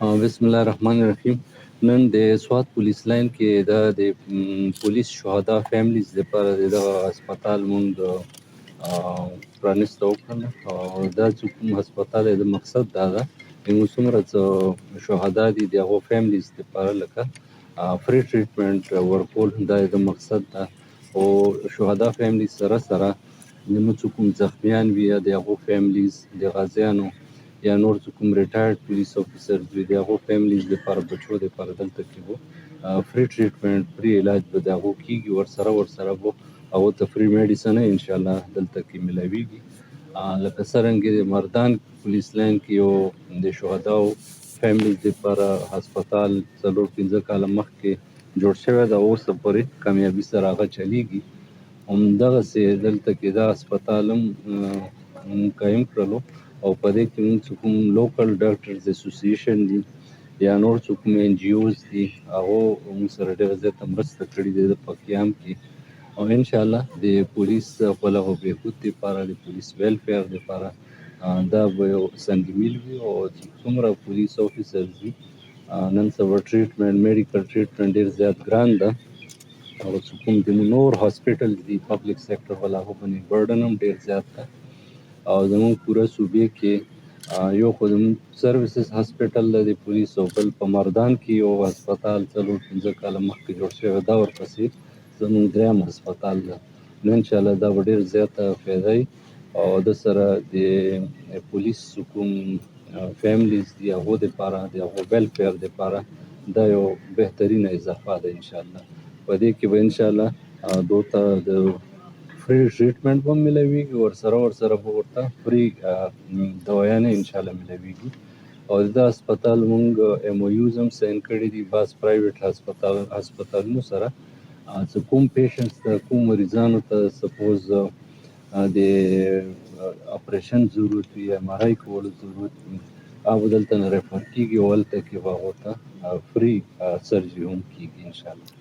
بسم الله الرحمن الرحیم. نن د سوات پولیس لاین کې د پولیس شهدا فیملیز لپاره دغه هسپتال مونږ پرانیسته وکړله او دا چې کوم هسپتال دی د مقصد دا ده چې موږ څومره څه شهدا دي د هغو فیملیز لپاره لکه فری ټریټمنټ ورکول دا د مقصد ده. او شهدا فیملیز سره سره زموږ چې کوم زخمیان وي یا د هغو فیملیز د غازیانو یا نور چې کوم ریټایرډ پولیس افیسرز وي د هغو فیملیز لپاره بچو لپاره دلته کې به فری ټریټمنټ فری علاج به د هغو کېږي. ورسره به هغو ته فری میډیسن انشاءالله دلته کې ملاویږي. لکه څرنګه د مردان پولیس لاین کې یو د شهداو فیملیز لپاره هسپتال 4-5 کاله مخکې جوړ شوی ده، اوسه پورې کامیابي سره هغه چلیږي. همدغسې دلته کې دا هسپتال هم قایم کړلو او په دې کې موږ چې کوم لوکل ډاکټرز اسوسییشن دي یا نور چې کوم ان جی اوز دي هغو موږ سره ډېره زیاته مرسته کړې ده د پکیام کې. او انشاءالله د پولیس فلاح و بهبود دپاره د پولیس ویلفیر دپاره دا به یو سنگ میل وي. او چې څومره پولیس افیسرز دي نن سبا ټریټمنټ میډیکل ټریټمنټ ډېر زیات ګران ده او چې کوم د نور هاسپټلز دي پبلک سیکټر والا هغو باندې برډن هم ډېر زیات ده. او زموږ پوره صوبې کې یو خو زموږ سروسز هاسپټل دی د پولیس او بل په مردان کې یو هسپتال 4-5 کاله مخکې جوړ شوی دا ورپسې زموږ دریم هسپتال ده. نو انشاءالله دا به ډېر زیاته فایده وي او د سره د پولیس کوم فیملیز دي هغو دپاره د هغو ویلفیر دپاره دا یو بهترینه اضافه ده انشاءالله. په دې کې به انشاءالله دوی ته د فری ټریټمنټ به هم ملاویږي، ورسره به ورته فری دوايانې انشاءالله ملاویږي. او د دا هسپتال مونږ ایم او یوز هم ساین کړي دي بعض پرایویټ هسپتالونو سره چې کوم پیشنټس ته کوم مریضانو ته سپوز د اپریشن ضرورت وي یا ایم آر آی کولو ضرورت وي هغه به دلته نه ریفر کېږي او هلته کې به هغو ته فری سرجري هم کېږي انشاءالله.